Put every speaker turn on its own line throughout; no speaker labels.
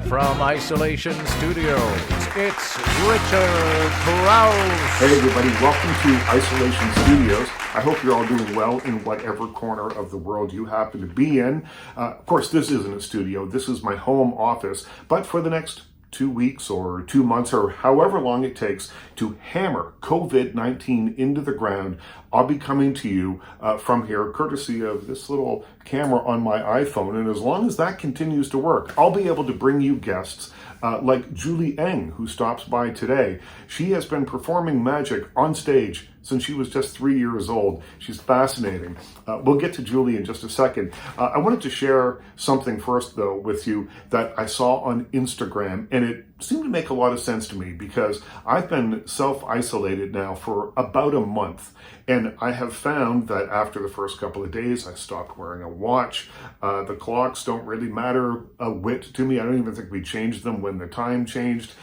From Isolation Studios, it's Richard Crouse.
Hey everybody, welcome to Isolation Studios. I hope you're all doing well in whatever corner of the world you happen to be in. Of course, this isn't a studio, this is my home office, but for the next 2 weeks or 2 months or however long it takes to hammer COVID-19 into the ground, I'll be coming to you from here courtesy of this little camera on my iPhone. And as long as that continues to work, I'll be able to bring you guests like Julie Eng, who stops by today. She has been performing magic on stage since she was just 3 years old. She's fascinating. We'll get to Julie in just a second. I wanted to share something first, though, with you that I saw on Instagram, and it seemed to make a lot of sense to me because I've been self-isolated now for about a month, and I have found that after the first couple of days, I stopped wearing a watch. The clocks don't really matter a whit to me. I don't even think we changed them when the time changed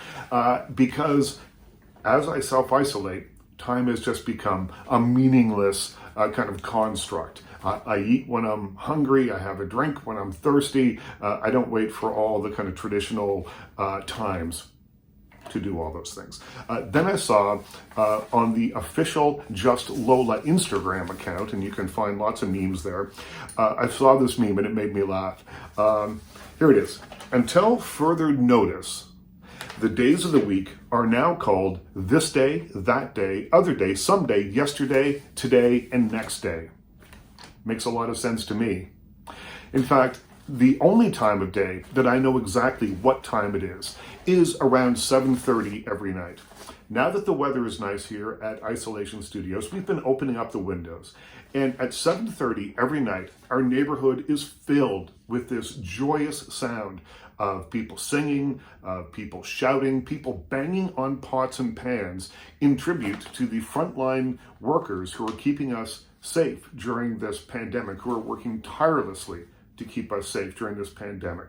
because as I self-isolate, time has just become a meaningless kind of construct. I eat when I'm hungry, I have a drink when I'm thirsty. I don't wait for all the kind of traditional times to do all those things. Then I saw on the official Just Lola Instagram account, and you can find lots of memes there, I saw this meme and it made me laugh. Here it is. Until further notice, the days of the week are now called this day, that day, other day, someday, yesterday, today, and next day. Makes a lot of sense to me. In fact, the only time of day that I know exactly what time it is around 7:30 every night. Now that the weather is nice here at Isolation Studios, we've been opening up the windows. And at 7:30 every night, our neighborhood is filled with this joyous sound of people singing, of people shouting, people banging on pots and pans in tribute to the frontline workers who are keeping us safe during this pandemic, who are working tirelessly to keep us safe during this pandemic.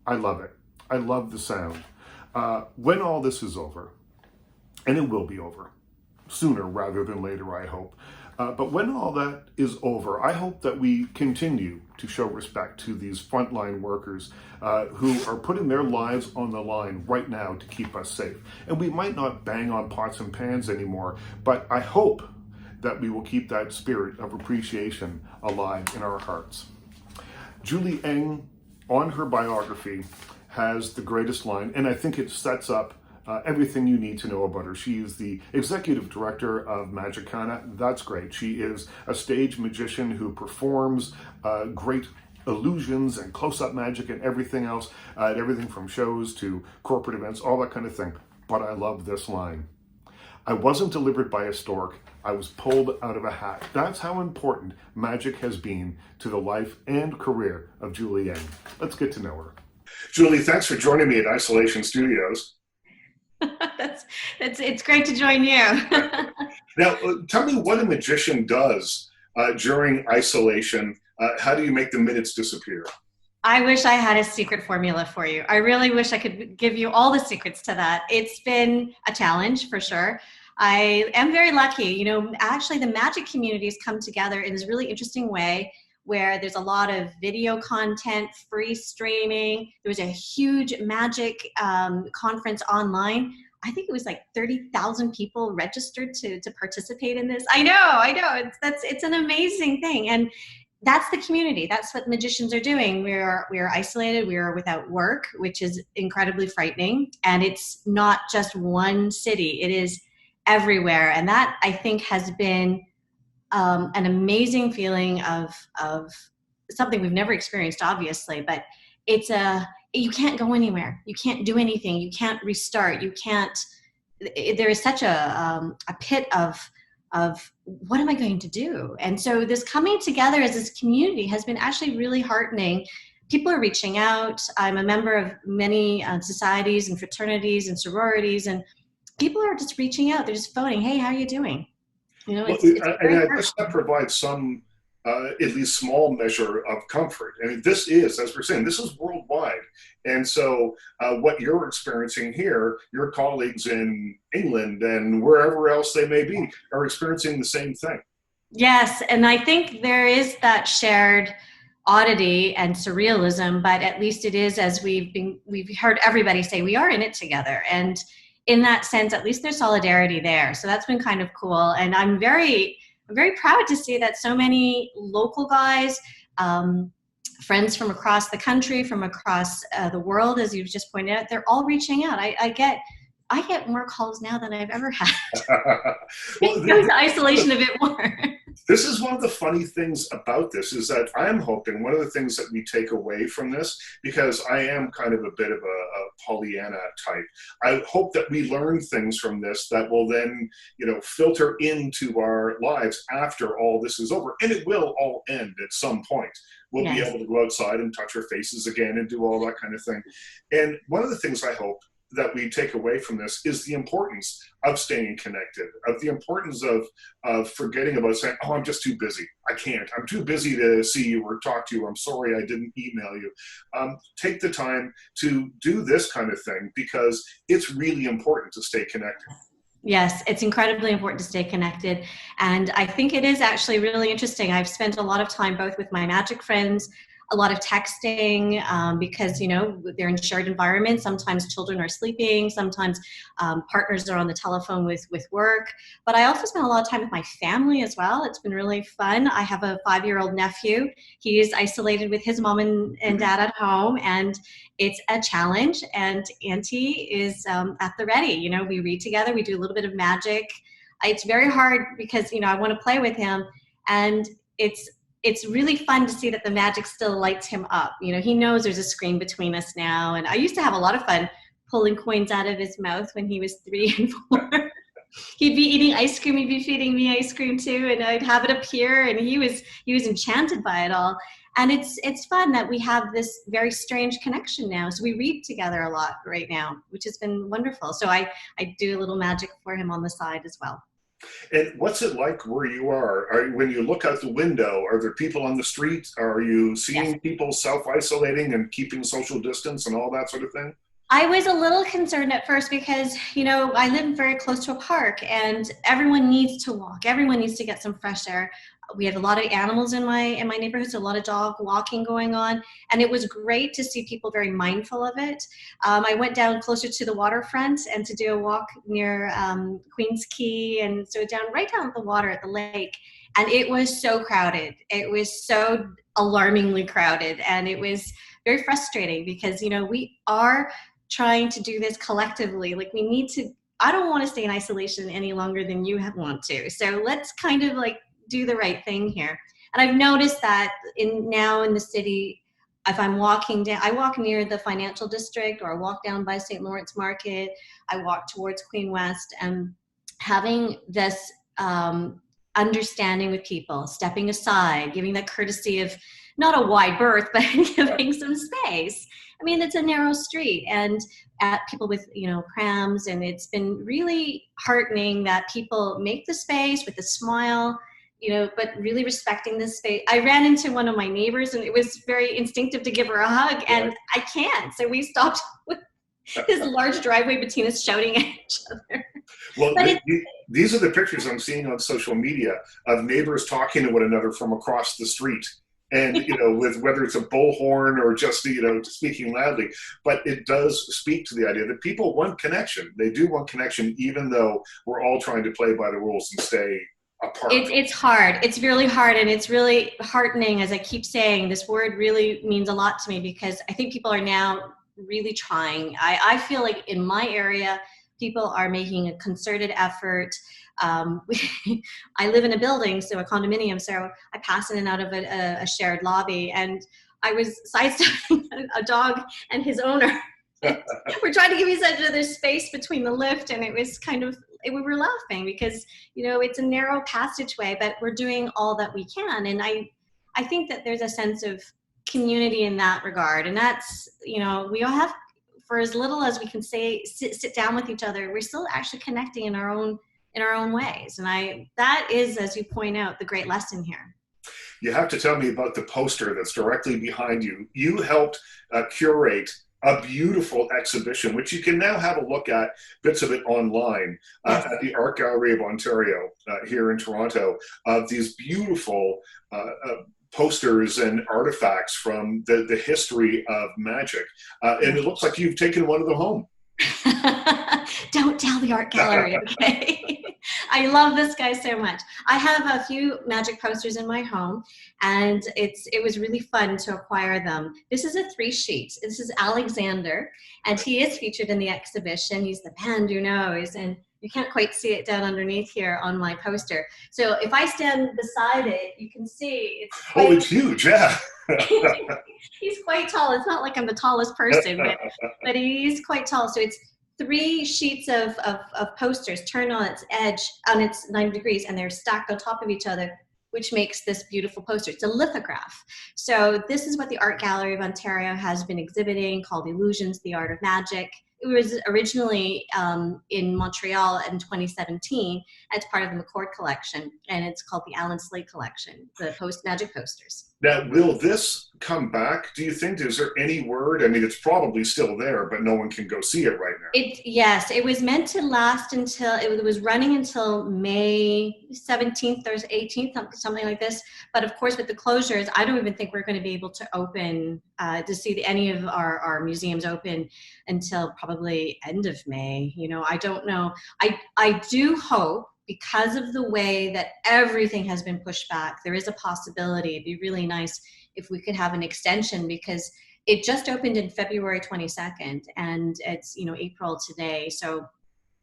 I love it. I love the sound. When all this is over, and it will be over, sooner rather than later, I hope. But when all that is over, I hope that we continue to show respect to these frontline workers who are putting their lives on the line right now to keep us safe. And we might not bang on pots and pans anymore, but I hope that we will keep that spirit of appreciation alive in our hearts. Julie Eng, on her biography, has the greatest line, and I think it sets up everything you need to know about her. She is the executive director of Magickana. That's great. She is a stage magician who performs great illusions and close-up magic and everything else, everything from shows to corporate events, all that kind of thing. But I love this line. I wasn't delivered by a stork. I was pulled out of a hat. That's how important magic has been to the life and career of Julie Eng. Let's get to know her. Julie, thanks for joining me at Isolation Studios.
It's great to join you.
Now, tell me what a magician does during isolation. How do you make the minutes disappear?
I wish I had a secret formula for you. I really wish I could give you all the secrets to that. It's been a challenge for sure. I am very lucky. You know, actually the magic communities come together in this really interesting way where there's a lot of video content, free streaming. There was a huge magic conference online. I think it was like 30,000 people registered to participate in this. I know. It's an amazing thing. And that's the community. That's what magicians are doing. We are isolated. We are without work, which is incredibly frightening. And it's not just one city. It is everywhere. And that, I think, has been an amazing feeling of something we've never experienced, obviously, but you can't go anywhere. You can't do anything. You can't restart. There is such a pit of what am I going to do? And so this coming together as this community has been actually really heartening. People are reaching out. I'm a member of many societies and fraternities and sororities, and people are just reaching out. They're just phoning, hey, how are you doing? You know,
and I guess that provides some, at least small measure of comfort. I mean, this is, as we're saying, this is worldwide. And so what you're experiencing here, your colleagues in England and wherever else they may be are experiencing the same thing.
Yes, and I think there is that shared oddity and surrealism, but at least it is, as we've heard everybody say, we are in it together. And in that sense, at least there's solidarity there. So that's been kind of cool. And I'm very proud to see that so many local guys, friends from across the country, from across the world, as you've just pointed out, they're all reaching out. I get more calls now than I've ever had.
Well,
It goes to isolation a bit more.
this is one of the funny things about this, is that I'm hoping one of the things that we take away from this, because I am kind of a bit of a Pollyanna type, I hope that we learn things from this that will then, filter into our lives after all this is over. And it will all end at some point. We'll be able to go outside and touch our faces again and do all that kind of thing. And one of the things I hope that we take away from this is the importance of staying connected, of the importance of forgetting about saying, oh, I'm just too busy. I can't. I'm too busy to see you or talk to you. I'm sorry I didn't email you. Take the time to do this kind of thing, because it's really important to stay connected.
Yes, it's incredibly important to stay connected. And I think it is actually really interesting. I've spent a lot of time both with my magic friends, a lot of texting, because, they're in shared environments. Sometimes children are sleeping. Sometimes partners are on the telephone with work. But I also spend a lot of time with my family as well. It's been really fun. I have a 5-year-old nephew. He is isolated with his mom and dad at home, and it's a challenge. And Auntie is at the ready. We read together. We do a little bit of magic. It's very hard because, I want to play with him, and it's really fun to see that the magic still lights him up. He knows there's a screen between us now. And I used to have a lot of fun pulling coins out of his mouth when he was 3 and 4. He'd be eating ice cream. He'd be feeding me ice cream too. And I'd have it appear, and he was enchanted by it all. And it's fun that we have this very strange connection now. So we read together a lot right now, which has been wonderful. So I do a little magic for him on the side as well.
And what's it like where you are? When you look out the window, are there people on the street? Are you seeing people self-isolating and keeping social distance and all that sort of thing?
I was a little concerned at first because, I live very close to a park, and everyone needs to walk. Everyone needs to get some fresh air. We have a lot of animals in my neighborhood, so a lot of dog walking going on. And it was great to see people very mindful of it. I went down closer to the waterfront and to do a walk near Queens Quay, and so right down at the water at the lake. And it was so crowded. It was so alarmingly crowded. And it was very frustrating because, we are trying to do this collectively. Like, we need to, I don't want to stay in isolation any longer than you want to. So let's kind of do the right thing here. And I've noticed that now in the city, if I'm walking down, I walk near the financial district, or I walk down by St. Lawrence Market, I walk towards Queen West, and having this understanding with people, stepping aside, giving that courtesy of not a wide berth, but giving some space. I mean, it's a narrow street, and at people with, prams, and it's been really heartening that people make the space with a smile, but really respecting this space. I ran into one of my neighbors, and it was very instinctive to give her a hug, and I can't. So we stopped with this large driveway between us, shouting at each other.
Well, these are the pictures I'm seeing on social media of neighbors talking to one another from across the street. And, with whether it's a bullhorn or just, speaking loudly. But it does speak to the idea that people want connection. They do want connection, even though we're all trying to play by the rules and stay apart.
It's hard. It's really hard. And it's really heartening. As I keep saying, this word really means a lot to me, because I think people are now really trying. I feel like in my area, people are making a concerted effort. I live in a building, so a condominium, so I pass in and out of a shared lobby, and I was sidestepping a dog and his owner. We're trying to give each other space between the lift, and it was we were laughing because, it's a narrow passageway, but we're doing all that we can. And I think that there's a sense of community in that regard. And that's, we all have, for as little as we can sit down with each other, we're still actually connecting in our own ways. And that is, as you point out, the great lesson here.
You have to tell me about the poster that's directly behind you. You helped curate a beautiful exhibition, which you can now have a look at, bits of it online, at the Art Gallery of Ontario here in Toronto, of these beautiful posters and artifacts from the history of magic. And it looks like you've taken one of them home.
Don't tell the art gallery, okay? I love this guy so much. I have a few magic posters in my home, and it was really fun to acquire them. This is a 3-sheet. This is Alexander, and he is featured in the exhibition. He's the band who knows, and you can't quite see it down underneath here on my poster. So if I stand beside it, you can see it's quite,
it's huge, yeah.
He's quite tall. It's not like I'm the tallest person, but he's quite tall. So it's 3 sheets of posters turned on its edge, on its 90 degrees, and they're stacked on top of each other, which makes this beautiful poster. It's a lithograph. So this is what the Art Gallery of Ontario has been exhibiting, called Illusions, the Art of Magic. It was originally in Montreal in 2017 as part of the McCord collection, and it's called the Allan Slaight collection, the magic posters.
Now, will this come back, do you think? Is there any word? I mean, it's probably still there, but no one can go see it right now.
Yes, it was meant to last until, it was running until May 17th or 18th, something like this. But of course, with the closures, I don't even think we're going to be able to open, to see any of our museums open until probably end of May. You know, I don't know. I do hope, because of the way that everything has been pushed back, there is a possibility. It'd be really nice if we could have an extension, because it just opened in February 22nd, and it's, you know, April today. So,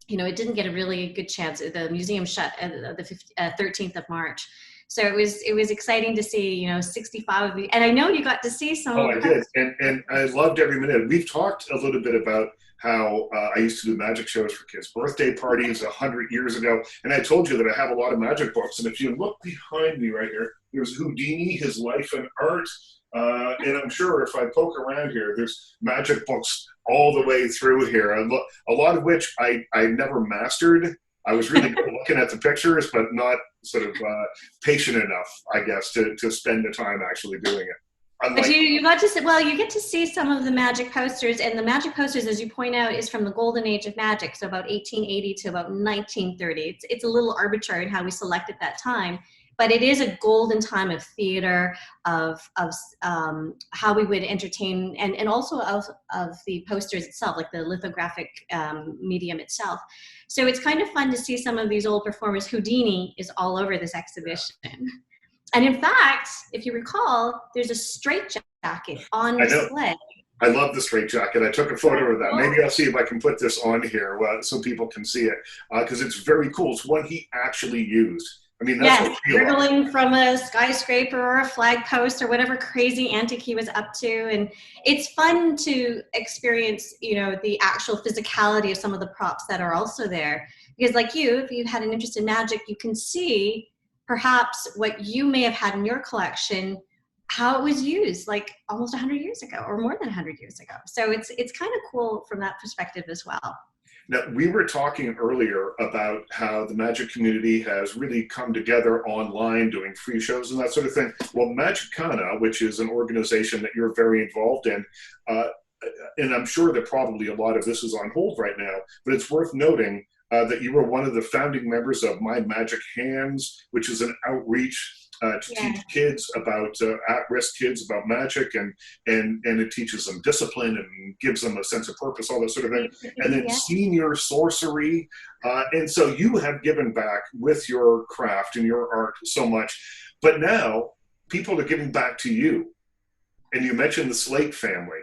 you know, it didn't get a really good chance. The museum shut the 13th of March. So it was exciting to see, you know, 65 of you. And I know you got to see some.
Oh, I did. And I loved every minute. We've talked a little bit about how I used to do magic shows for kids' birthday parties 100 years ago. And I told you that I have a lot of magic books. And if you look behind me right here, there's Houdini, His Life and Art. And I'm sure if I poke around here, there's magic books all the way through here. A lot of which I never mastered. I was really good looking at the pictures, but not sort of patient enough, I guess, to spend the time actually doing it.
But you got to see, well, you get to see some of the magic posters, and the magic posters, as you point out, is from the golden age of magic, so about 1880 to about 1930. It's a little arbitrary in how we select at that time, but it is a golden time of theater, of how we would entertain, and also of the posters itself, like the lithographic medium itself. So it's kind of fun to see some of these old performers. Houdini is all over this exhibition. And in fact, if you recall, there's a straitjacket on display.
I love the straitjacket. I took a photo of that. Maybe I'll see if I can put this on here so people can see it, because it's very cool. It's one he actually used. I mean, that's
hurtling from a skyscraper or a flag post or whatever crazy antic he was up to. And it's fun to experience, you know, the actual physicality of some of the props that are also there. Because like you, if you had an interest in magic, you can see perhaps what you may have had in your collection, how it was used like almost 100 years ago or more than 100 years ago. So it's kind of cool from that perspective as well.
Now, we were talking earlier about how the magic community has really come together online doing free shows and that sort of thing. Well, Magickana, which is an organization that you're very involved in, and I'm sure that probably a lot of this is on hold right now, but it's worth noting that you were one of the founding members of My Magic Hands, which is an outreach to teach kids about, at-risk kids about magic, and it teaches them discipline and gives them a sense of purpose, all that sort of thing. And then Senior Sorcery. And so you have given back with your craft and your art so much, but now people are giving back to you. And you mentioned the Slaight family.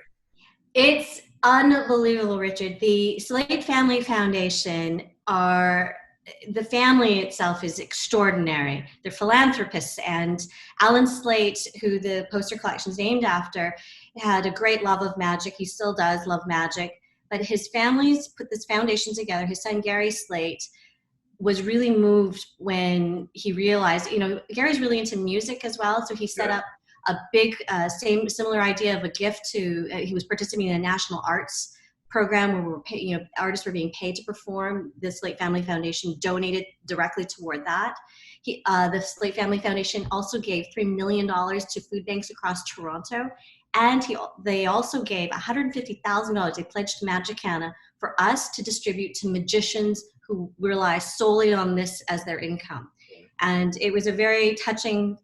It's
unbelievable, Richard. The Slaight Family Foundation the family itself is extraordinary. They're philanthropists, and Allan Slaight, who the poster collection is named after, had a great love of magic. He still does love magic, but his family's put this foundation together. His son, Gary Slaight, was really moved when he realized, you know, Gary's really into music as well, so he set up a big, similar idea of a gift to, he was participating in a national arts program where artists were being paid to perform. The Slaight Family Foundation donated directly toward that. The Slaight Family Foundation also gave $3 million to food banks across Toronto, and they also gave $150,000. They pledged to Magickana for us to distribute to magicians who rely solely on this as their income. And it was a very touching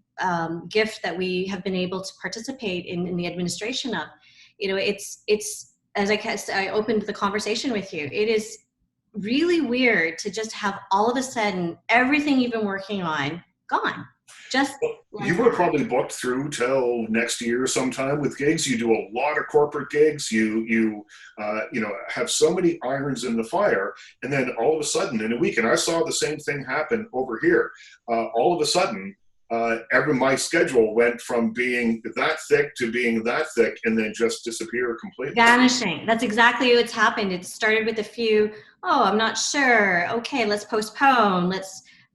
gift that we have been able to participate in the administration of. It's as I opened the conversation with you, it is really weird to just have all of a sudden everything you've been working on gone. Just like
you were probably booked through till next year sometime with gigs. You do a lot of corporate gigs. You have so many irons in the fire, and then all of a sudden in a week, and I saw the same thing happen over here. All of a sudden, my schedule went from being that thick to being that thick, and then just disappear completely.
Vanishing. That's exactly what's happened. It started with a few. Oh, I'm not sure. Okay, let's postpone.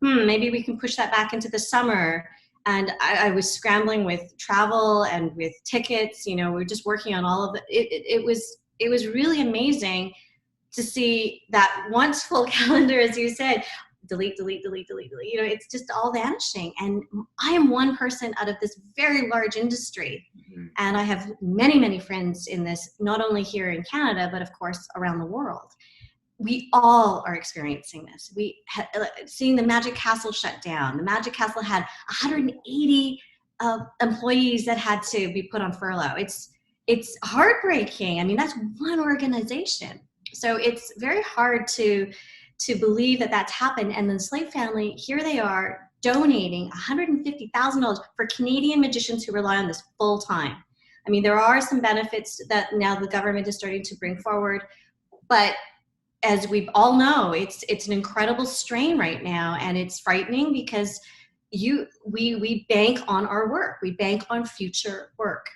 Maybe we can push that back into the summer. And I was scrambling with travel and with tickets. We were just working on all of it. It was really amazing to see that once full calendar, as you said, delete. It's just all vanishing. And I am one person out of this very large industry. Mm-hmm. And I have many, many friends in this, not only here in Canada, but of course around the world. We all are experiencing this. Seeing the Magic Castle shut down. The Magic Castle had 180 employees that had to be put on furlough. It's heartbreaking. I mean, that's one organization. So it's very hard to believe that that's happened. And the Slaight family, here they are donating $150,000 for Canadian magicians who rely on this full time. I mean, there are some benefits that now the government is starting to bring forward, but as we all know, it's an incredible strain right now, and it's frightening because we bank on our work. We bank on future work.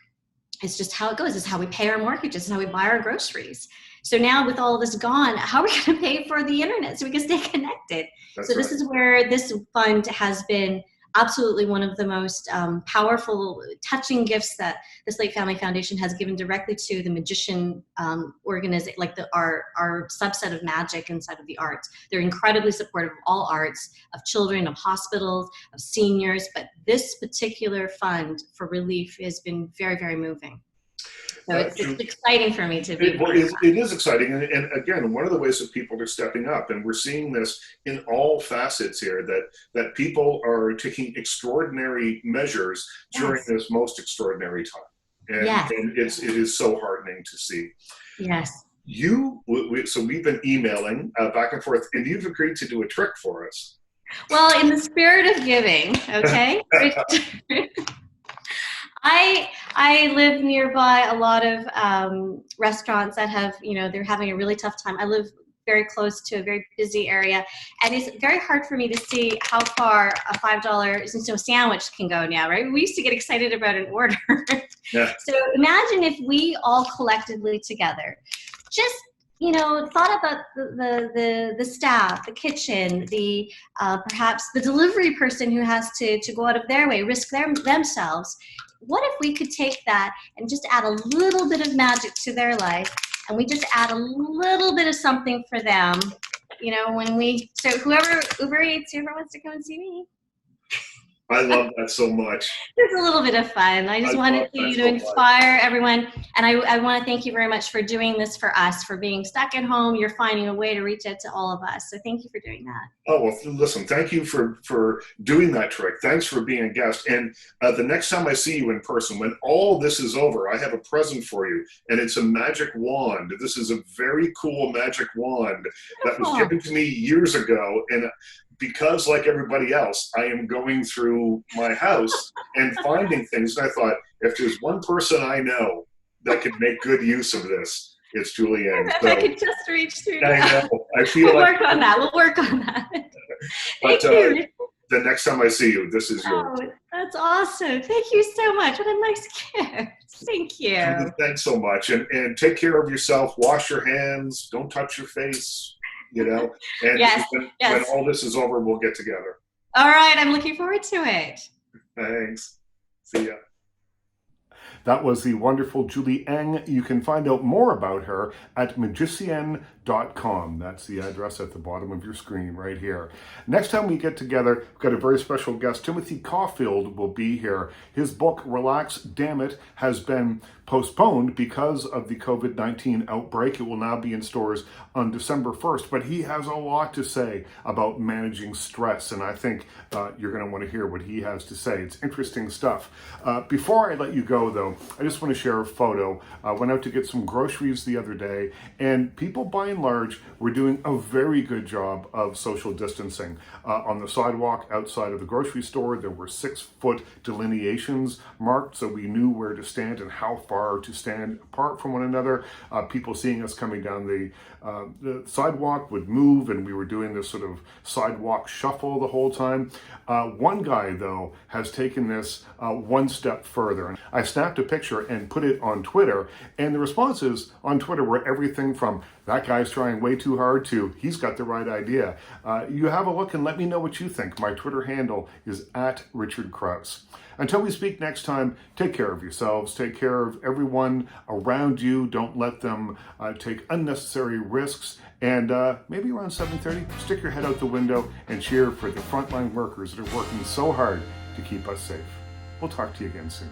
It's just how it goes. It's how we pay our mortgages. It's how we buy our groceries. So now with all of this gone, how are we going to pay for the internet so we can stay connected? This is where this fund has been absolutely one of the most powerful, touching gifts that the Slaight Family Foundation has given directly to the Magician organization, like our subset of magic inside of the arts. They're incredibly supportive of all arts, of children, of hospitals, of seniors, but this particular fund for relief has been very, very moving. So it's exciting for me to be.
It is exciting. And again, one of the ways that people are stepping up, and we're seeing this in all facets here, that people are taking extraordinary measures during this most extraordinary time. And it is so heartening to see.
Yes.
So we've been emailing back and forth, and you've agreed to do a trick for us.
Well, in the spirit of giving, okay? I live nearby a lot of restaurants that have, they're having a really tough time. I live very close to a very busy area, and it's very hard for me to see how far a $5 sandwich can go now, right? We used to get excited about an order. Yeah. So imagine if we all collectively together just thought about the staff, the kitchen, the perhaps the delivery person who has to go out of their way, risk themselves. What if we could take that and just add a little bit of magic to their life, and we just add a little bit of something for them, so whoever Uber Eats, whoever wants to come and see me.
I love that so much.
It's a little bit of fun. I just wanted to inspire everyone. And I want to thank you very much for doing this for us, for being stuck at home. You're finding a way to reach out to all of us. So thank you for doing that.
Oh, well, listen, thank you for doing that trick. Thanks for being a guest. And the next time I see you in person, when all this is over, I have a present for you. And it's a magic wand. This is a very cool magic wand that was given to me years ago. And because, like everybody else, I am going through my house and finding things. And I thought, if there's one person I know that could make good use of this, it's Julie Eng.
If I could just reach through
I
that.
know. I feel
We'll
like
work on that. We'll work on that.
But
Thank you.
the next time I see you, this is yours.
Oh, that's awesome. Thank you so much. What a nice gift. Thank you.
Julie, thanks so much. And take care of yourself. Wash your hands. Don't touch your face. And when all this is over, we'll get together.
All right. I'm looking forward to it.
Thanks. See ya. That was the wonderful Julie Eng. You can find out more about her at Magicienne.com. That's the address at the bottom of your screen right here. Next time we get together, we've got a very special guest. Timothy Caulfield will be here. His book, Relax, Damn It, has been postponed because of the COVID-19 outbreak. It will now be in stores on December 1st, but he has a lot to say about managing stress, and I think you're going to want to hear what he has to say. It's interesting stuff. Before I let you go, though, I just want to share a photo. I went out to get some groceries the other day, and people, by and large, were doing a very good job of social distancing. On the sidewalk outside of the grocery store, there were 6-foot delineations marked so we knew where to stand and how far to stand apart from one another. People seeing us coming down the sidewalk would move, and we were doing this sort of sidewalk shuffle the whole time. One guy, though, has taken this one step further. I snapped a picture and put it on Twitter, and the responses on Twitter were everything from "that guy's trying way too hard" to "he's got the right idea." You have a look and let me know what you think. My Twitter handle is @RichardCrouse. Until we speak next time, take care of yourselves, take care of everyone around you. Don't let them take unnecessary risks. And maybe around 7:30, stick your head out the window and cheer for the frontline workers that are working so hard to keep us safe. We'll talk to you again soon.